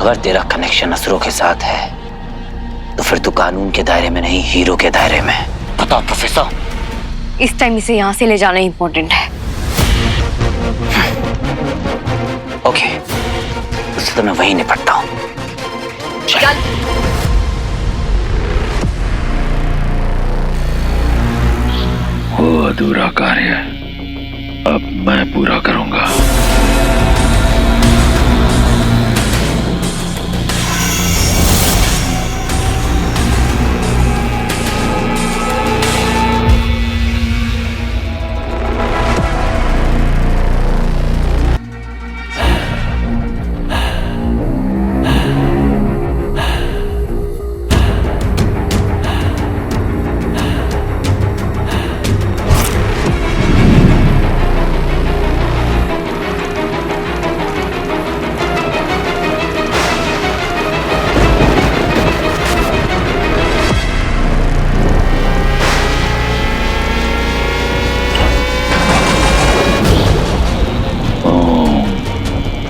अगर तेरा कनेक्शन असुरों के साथ है तो फिर तू कानून के दायरे में नहीं, हीरो के दायरे में। बताओ प्रोफेसर। इस टाइम इसे यहाँ से ले जाना इंपॉर्टेंट है। ओके, उससे तो मैं वहीं निपटता हूँ। चल। वो अधूरा कार्य अब मैं पूरा करूंगा।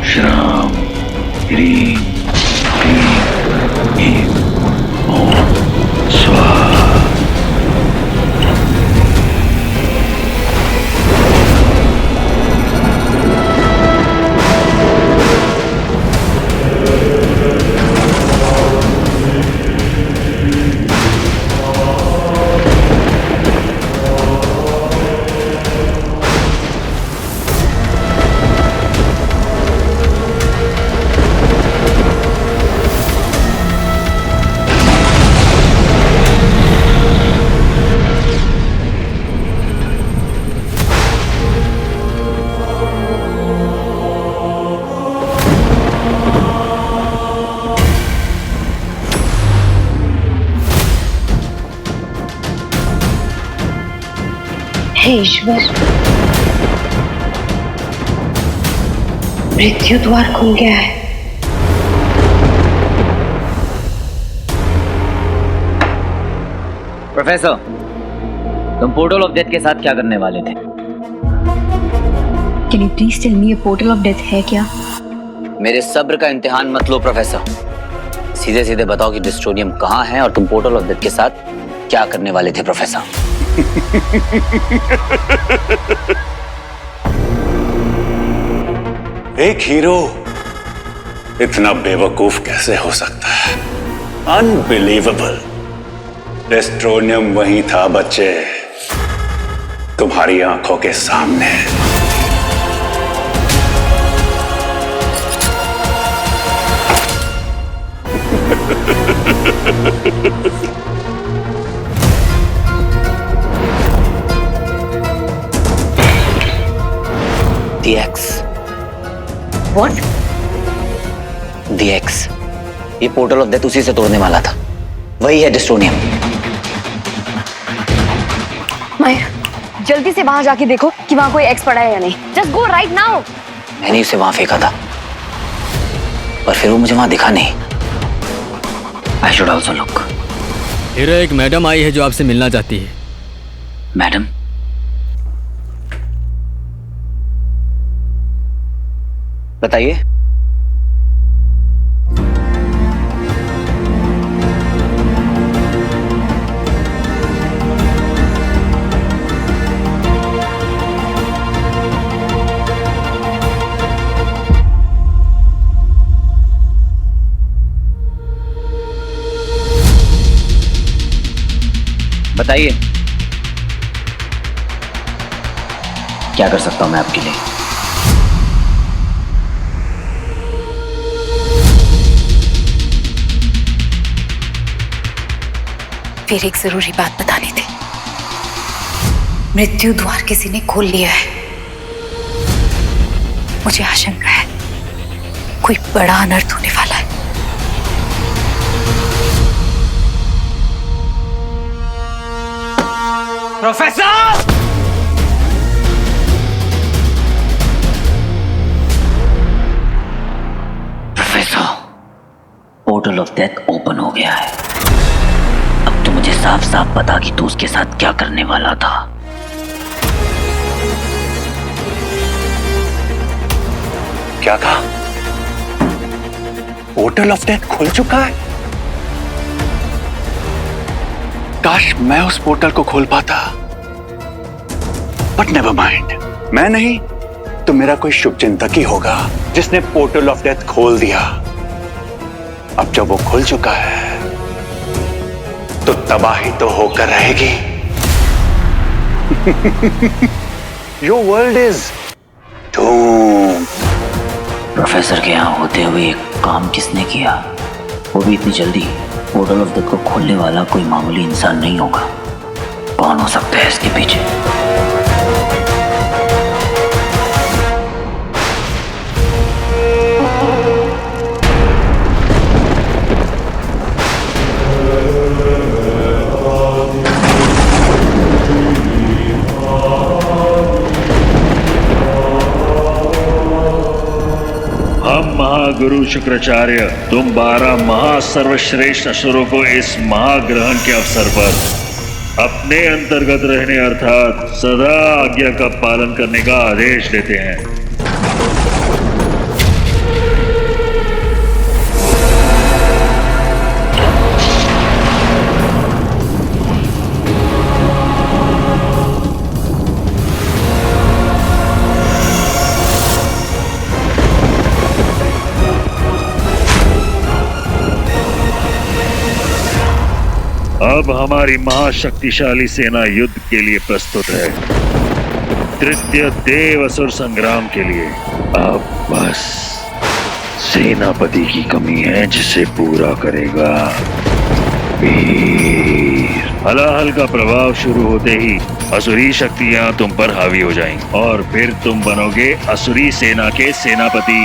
श्राम ह्रीं क्लीं ऐं ओम स्वाहा। हे ईश्वर, मृत्यु द्वार खुल गया है। प्रोफेसर, तुम पोर्टल ऑफ डेथ के साथ क्या करने वाले थे? Can you please tell me a portal of death है क्या? मेरे सब्र का इम्तिहान मत लो प्रोफेसर। सीधे सीधे बताओ कि डिस्ट्रोनियम कहाँ है और तुम पोर्टल ऑफ डेथ के साथ क्या करने वाले थे प्रोफेसर? एक हीरो इतना बेवकूफ कैसे हो सकता है? अनबिलीवेबल। डिस्ट्रोनियम वहीं था बच्चे, तुम्हारी आंखों के सामने। The X। What? The X। ये पोर्टल ऑफ डेथ उसी से तोड़ने वाला था। वही है डिस्ट्रोनियम। मायर, जल्दी से वहां जाके देखो कि वहां कोई एक्स पड़ा है या नहीं। Just go right now। मैंने उसे वहां फेंका था, पर फिर वो मुझे वहां दिखा नहीं। I should also look। Hero, एक मैडम आई है जो आपसे मिलना चाहती है। मैडम? बताइए। बताइए, क्या कर सकता हूं मैं आपके लिए? फिर एक जरूरी बात बतानी थी। मृत्यु द्वार किसी ने खोल लिया है। मुझे आशंका है कोई बड़ा अनर्थ होने वाला है। Professor! Professor, portal of death open हो गया है। अब तो मुझे साफ साफ पता कि तू उसके साथ क्या करने वाला था। क्या कहा? पोर्टल ऑफ डेथ खुल चुका है। काश मैं उस पोर्टल को खोल पाता, बट नेवर माइंड। मैं नहीं तो मेरा कोई शुभचिंतक ही होगा जिसने पोर्टल ऑफ डेथ खोल दिया। अब जब वो खुल चुका है तो तबाही तो होकर रहेगी। Your world is doomed. Professor के यहाँ होते हुए एक काम किसने किया, वो भी इतनी जल्दी? पोर्टल ऑफ डेथ को खोलने वाला कोई मामूली इंसान नहीं होगा। कौन हो सकता है इसके पीछे? हम महागुरु शुक्राचार्य तुम 12 महासर्वश्रेष्ठ असुरों को इस महाग्रहण के अवसर पर अपने अंतर्गत रहने अर्थात सदा आज्ञा का पालन करने का आदेश देते हैं। अब हमारी महाशक्तिशाली सेना युद्ध के लिए प्रस्तुत है, तृतीय देव असुर संग्राम के लिए। अब बस सेनापति की कमी है जिसे पूरा करेगा वीर। हलाहल का प्रभाव शुरू होते ही असुरी शक्तियां तुम पर हावी हो जाएंगी और फिर तुम बनोगे असुरी सेना के सेनापति,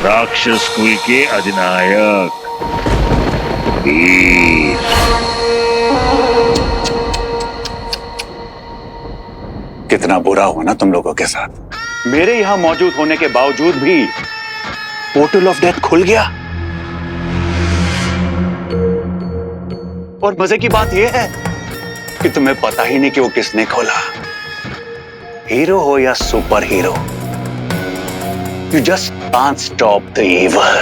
राक्षस कुल के अधिनायक वीर। कितना बुरा हुआ ना तुम लोगों के साथ। मेरे यहां मौजूद होने के बावजूद भी पोर्टल ऑफ डेथ खुल गया। और मजे की बात यह है कि तुम्हें पता ही नहीं कि वो किसने खोला। हीरो हो या super hero, you just can't stop the evil.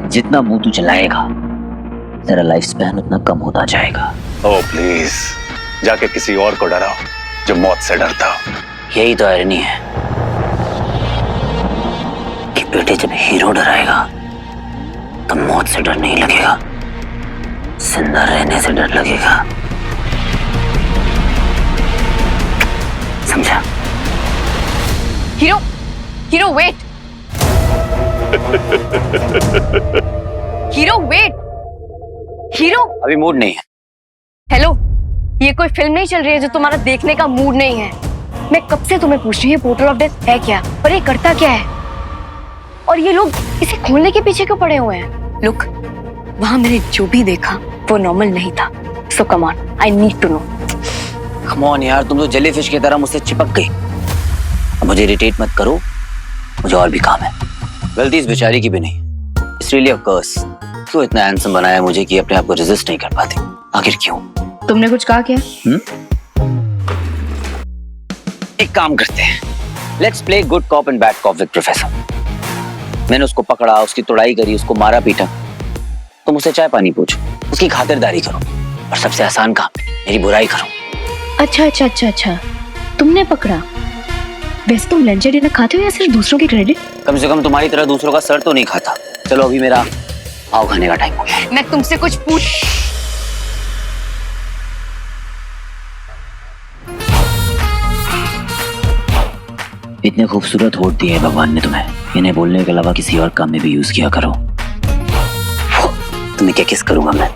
जितना मुंह तू चलाएगा तेरा लाइफ स्पैन उतना कम होता जाएगा। ओह प्लीज, जाके किसी और को डराओ जो मौत से डरता हो। यही तो आयरनी है कि बेटे जब हीरो डराएगा तो मौत से डर नहीं लगेगा, जिंदा रहने से डर लगेगा। समझा? Hero, hero wait. Hero wait. Hero, अभी मूड नहीं है। हेलो, ये कोई फिल्म नहीं चल रही है जो तुम्हारा देखने का मूड नहीं है। मैं कब से तुम्हें पूछ रही हूँ पोर्टल ऑफ डेथ है क्या और ये करता क्या है, और ये लोग इसे खोलने के पीछे क्यों पड़े हुए हैं? लुक, वहां मैंने जो भी देखा वो नॉर्मल नहीं था। So come on, I need to know. Come on यार, तुम तो जेलीफिश की तरह मुझसे चिपक गई। अब मुझे इरिटेट मत करो, मुझे और भी काम है। गलती इस बेचारी की भी नहीं, इट्स रियली अ कर्स। क्यों इतना हैंडसम बनाया मुझे कि अपने आप को रेजिस्ट नहीं कर पाती? आखिर क्यों? तुमने कुछ कहा क्या? एक काम करते हैं, let's play good cop and bad cop with professor. मैंने उसको पकड़ा, उसकी तोड़ाई करी, उसको मारा पीटा। तुम उससे चाय पानी पूछो, उसकी खातिरदारी करो, और सबसे आसान काम मेरी बुराई करो। अच्छा, तुमने पकड़ा। वैसे तुम लंच डिनर खाते हो या सिर्फ दूसरों की क्रेडिट? कम से कम तुम्हारी तरह दूसरों का सर तो नहीं खाता। चलो अभी मेरा आओ खाने का टाइम हो गया। मैं तुमसे कुछ पूछ। इतने खूबसूरत होठ दिए भगवान ने तुम्हें, इन्हें बोलने के अलावा किसी और काम में भी यूज किया करो। तुम्हें क्या किस करूंगा मैं?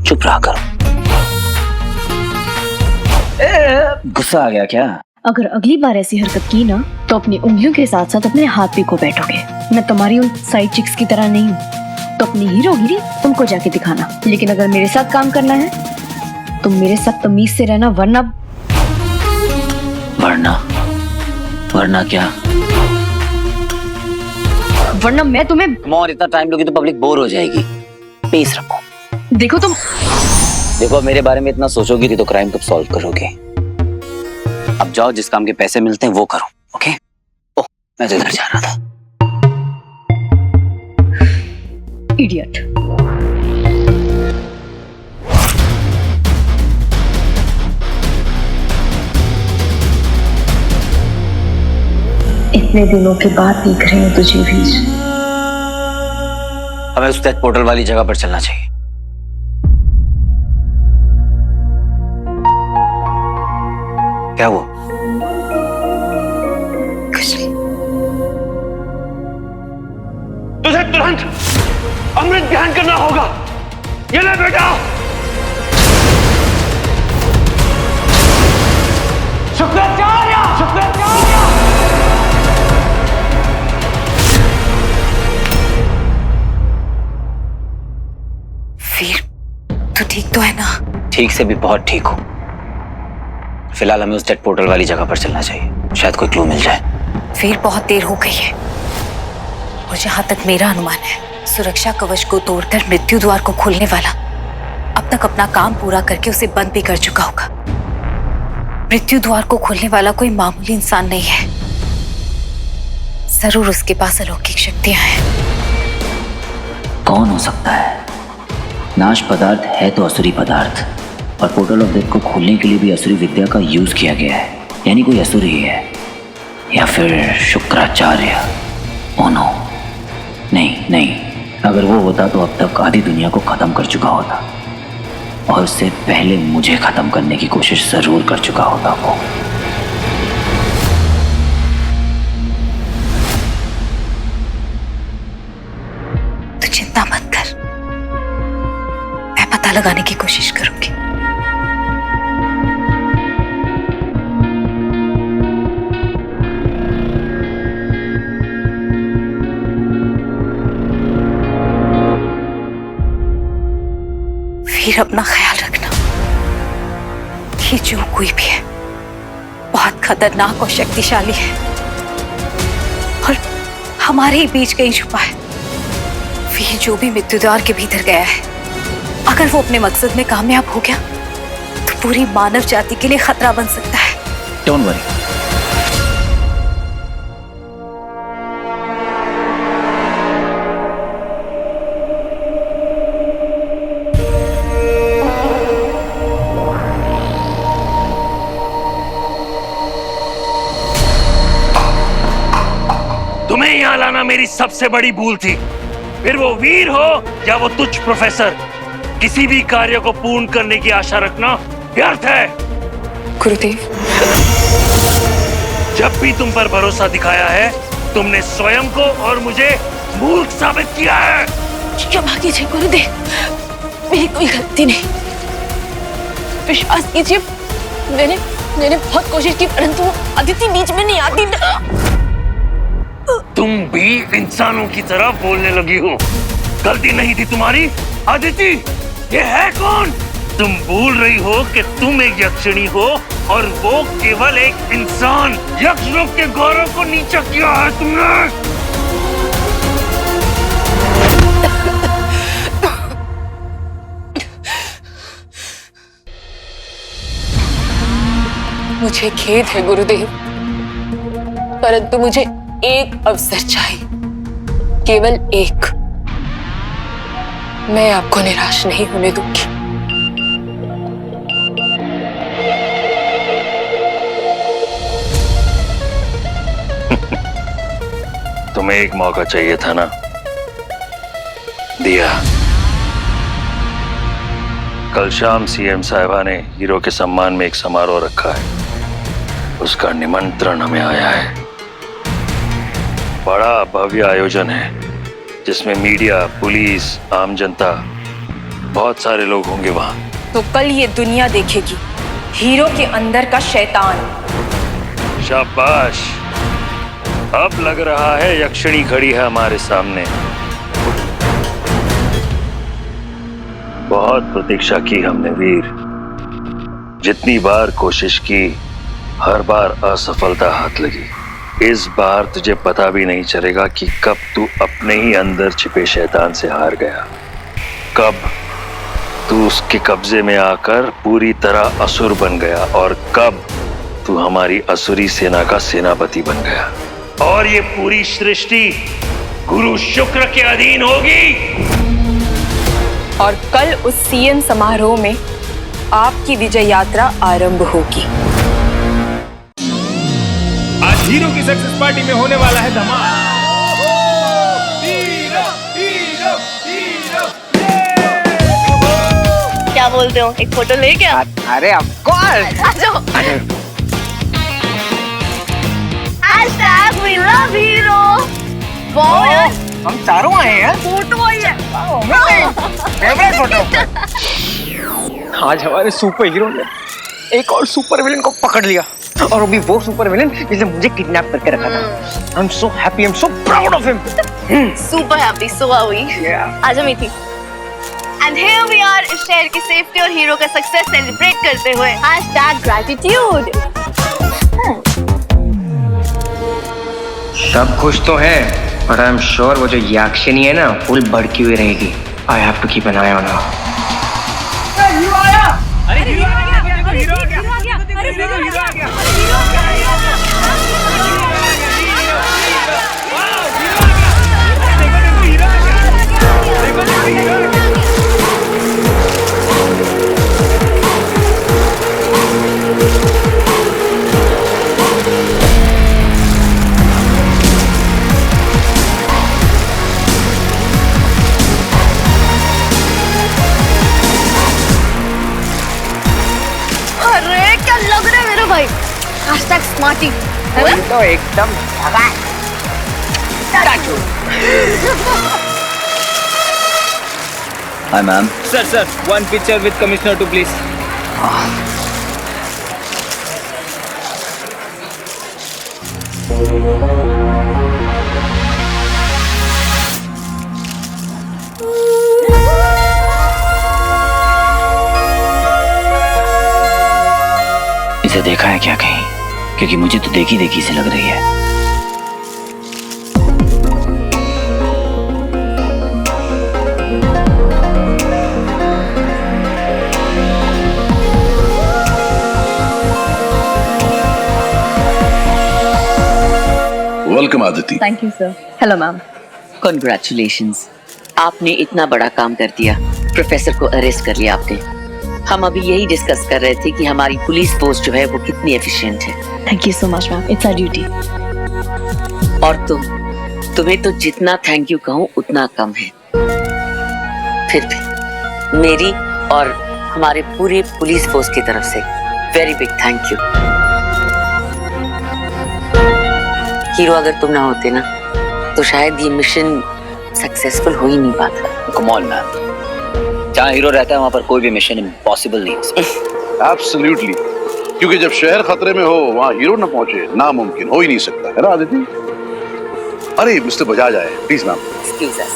चुप रहा करो। गुस्सा आ गया क्या? अगर अगली बार ऐसी हरकत की ना तो अपनी उंगलियों के साथ साथ अपने हाथ भी खो बैठोगे। मैं तुम्हारी उन साइड चिक्स की तरह नहीं हूँ, तो अपनी हीरोगिरी तुमको जाके दिखाना। लेकिन अगर मेरे साथ काम करना है तो मेरे साथ तमीज से रहना, वरना वरना क्या? वरना मैं तुम्हें। और इतना टाइम लोगी तो पब्लिक बोर हो जाएगी। पेस रखो। देखो मेरे बारे में इतना सोचोगी तो क्राइम कब सॉल्व करोगे? अब जाओ, जिस काम के पैसे मिलते हैं वो करो। ओके? ओह, मैं तो इधर जा रहा था। इडियट। इतने दिनों के बाद दिख रही हूँ तुझे भी। हमें उस डेथ पोर्टल वाली जगह पर चलना चाहिए। क्या हुआ? कुछ नहीं। तुझे तुरंत अमृत ध्यान करना होगा। ये ले बेटा। शुक्राचार्य, शुक्राचार्य। वीर, तू ठीक तो है ना? ठीक से भी बहुत ठीक हूं। फिलहाल हमें उस डेथ पोर्टल वाली जगह पर चलना चाहिए, शायद कोई क्लू मिल जाए। वीर, बहुत देर हो गई है और जहां तक मेरा अनुमान है, सुरक्षा कवच को तोड़कर मृत्यु द्वार को खोलने वाला अब तक अपना काम पूरा करके उसे बंद भी कर चुका होगा। मृत्यु द्वार को खोलने वाला कोई मामूली इंसान नहीं है, जरूर उसके पास अलौकिक शक्तियां हैं। कौन हो सकता है? नाश पदार्थ है तो असुरी पदार्थ, और पोर्टल ऑफ डेथ को खोलने के लिए भी असुरी विद्या का यूज किया गया है, यानी कोई असुरी ही है, या फिर शुक्राचार्य। ओह नो, नहीं, अगर वो होता तो अब तक आधी दुनिया को खत्म कर चुका होता, और उससे पहले मुझे खत्म करने की कोशिश जरूर कर चुका होता वो। तू चिंता मत कर, मैं पता लगाने की कोशिश करूंगी। फिर अपना ख्याल रखना। ये जो कोई भी है बहुत खतरनाक और शक्तिशाली है, और हमारे ही बीच कहीं छुपा है। फिर जो भी मृत्यु द्वार के भीतर गया है, अगर वो अपने मकसद में कामयाब हो गया तो पूरी मानव जाति के लिए खतरा बन सकता है। Don't worry. तुम्हें यहाँ लाना मेरी सबसे बड़ी भूल थी। फिर वो वीर हो या वो तुच्छ प्रोफेसर, किसी भी कार्य को पूर्ण करने की आशा रखना व्यर्थ है। गुरुदेव, जब भी तुम पर भरोसा दिखाया है, तुमने स्वयं को और मुझे मूर्ख साबित किया है। क्षमा कीजिए गुरुदेव, मेरी कोई गलती नहीं। विश्वास कीजिए, मैंने बहुत कोशिश की, परंतु वो अदिति बीच में नहीं आती ना। तुम भी इंसानों की तरह बोलने लगी हो। गलती नहीं थी तुम्हारी। अदिति, ये है कौन? तुम भूल रही हो कि तुम एक यक्षिणी हो और वो केवल एक इंसान। यक्षलोक के गौरव को नीचा किया है तुमने। मुझे खेद है गुरुदेव, परंतु मुझे एक अवसर चाहिए, केवल एक। मैं आपको निराश नहीं होने दूंगी। तुम्हें एक मौका चाहिए था ना, दिया। कल शाम सीएम साहिबा ने हीरो के सम्मान में एक समारोह रखा है, उसका निमंत्रण हमें आया है। बड़ा भव्य आयोजन है जिसमें मीडिया, पुलिस, आम जनता, बहुत सारे लोग होंगे वहां। तो कल ये दुनिया देखेगी हीरो के अंदर का शैतान। शाबाश, अब लग रहा है यक्षिणी खड़ी है हमारे सामने। बहुत प्रतीक्षा की हमने वीर, जितनी बार कोशिश की हर बार असफलता हाथ लगी। इस बार तुझे पता भी नहीं चलेगा कि कब तू अपने ही अंदर छिपे शैतान से हार गया, कब तू उसके कब्जे में आकर पूरी तरह असुर बन गया, और कब तू हमारी असुरी सेना का सेनापति बन गया और ये पूरी सृष्टि गुरु शुक्र के अधीन होगी। और कल उस सीएम समारोह में आपकी विजय यात्रा आरंभ होगी। आज हीरो की सक्सेस पार्टी में होने वाला है धमाल। क्या बोलते हो, एक फोटो ले क्या? अरे ऑफ कोर्स। आ जाओ। #we love hero। वाह यार, हम चारों आए हैं। फोटो आई है। Favourite photo. आज हमारे सुपर हीरो ने एक और सुपर विलेन को पकड़ लिया, और अभी वो सुपर विलेन जिसने मुझे किडनैप करके रखा था। I am so happy, I am so proud of him. Super happy, so are we. आजा Meethi. And here we are इस शहर की सेफ्टी और हीरो का सक्सेस सेलिब्रेट करते हुए #gratitude। सब खुश तो है, पर आई एम श्योर वो जो याक्षिनी है ना, फुल भड़की हुई रहेगी। I have to keep an eye on her. अरे क्या लग रहा है मेरा भाई, #smarty है ना? तो एकदम hi ma'am. Sir one picture with commissioner too please. इसे देखा है क्या कहीं? क्योंकि मुझे तो देखी देखी से लग रही है। Welcome Aditi. Thank you sir. Hello ma'am. Congratulations, आपने इतना बड़ा काम कर दिया। प्रोफेसर को अरेस्ट कर लिया आपने। हम अभी यही डिस्कस कर रहे थे कि हमारी पुलिस फोर्स जो है वो कितनी एफिशिएंट है। Thank you so much ma'am, it's our duty. और तुम्हें तो जितना थैंक यू कहूँ उतना कम है। फिर भी मेरी और हमारे पूरे पुलिस फोर्स की तरफ से very big thank you. Hero, अगर तुम ना होते ना तो शायद ये मिशन सक्सेसफुल हो ही नहीं पाता। कम ऑन मैम, जहाँ हीरो रहता है वहाँ पर कोई भी मिशन इम्पॉसिबल नहीं है। एब्सोल्युटली, क्योंकि जब शहर खतरे में हो वहाँ हीरो न पहुंचे नामुमकिन हो ही नहीं सकता है ना आदिति। अरे मिस्टर बजाज आए, please ma'am. Excuse us.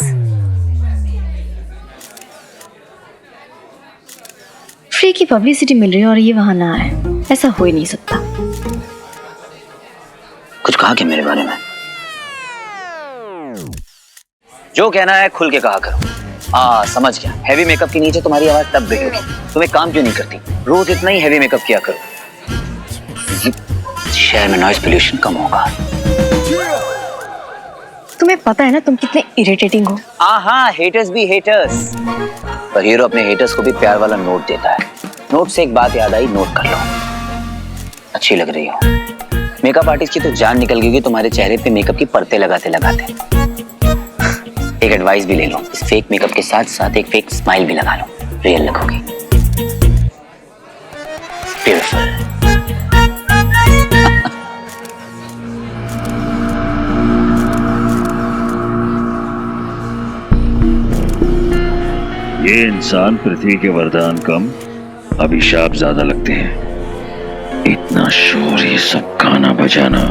Free की पब्लिसिटी मिल रही है और ये वहां ना आए, ऐसा हो ही नहीं सकता। कुछ कहा क्या मेरे बारे में? जो कहना है खुल के कहा करो। समझ गया। हैवी मेकअप के नीचे तुम्हारी आवाज तब भी होगी। तुम एक काम क्यों नहीं करती? रोज इतना ही हैवी मेकअप किया करो, शहर में नॉइज पोल्यूशन कम होगा। तुम्हें पता है ना तुम कितने इरिटेटिंग हो। हाँ, हेटर्स भी हेटर्स, पर हीरो अपने हेटर्स को भी प्यार वाला नोट देता है। नोट से एक बात याद आई, नोट कर लो। अच्छी लग रही हो। मेकअप आर्टिस्ट की तो जान निकल गई तुम्हारे चेहरे पे मेकअप की परतें लगाते लगाते। एक एडवाइस भी ले लो, इस फेक मेकअप के साथ साथ एक फेक स्माइल भी लगा लो, रियल लगोगी। ब्यूटीफुल। ये इंसान पृथ्वी के वरदान कम, अभिशाप ज्यादा लगते हैं। इतना शोर, ये सब गाना बजाना,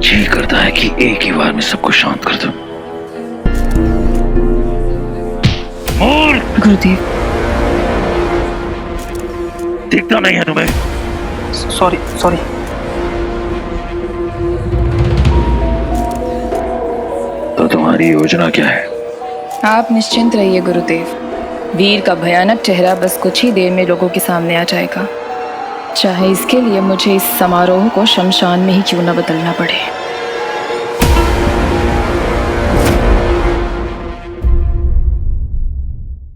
जी करता है कि एक ही बार में सबको शांत कर दूं। गुरुदेव, दिखता नहीं है तुम्हें? सॉरी। तो तुम्हारी योजना क्या है? आप निश्चिंत रहिए गुरुदेव। वीर का भयानक चेहरा बस कुछ ही देर में लोगों के सामने आ जाएगा। चाहे इसके लिए मुझे इस समारोह को शमशान में ही क्यों न बदलना पड़े।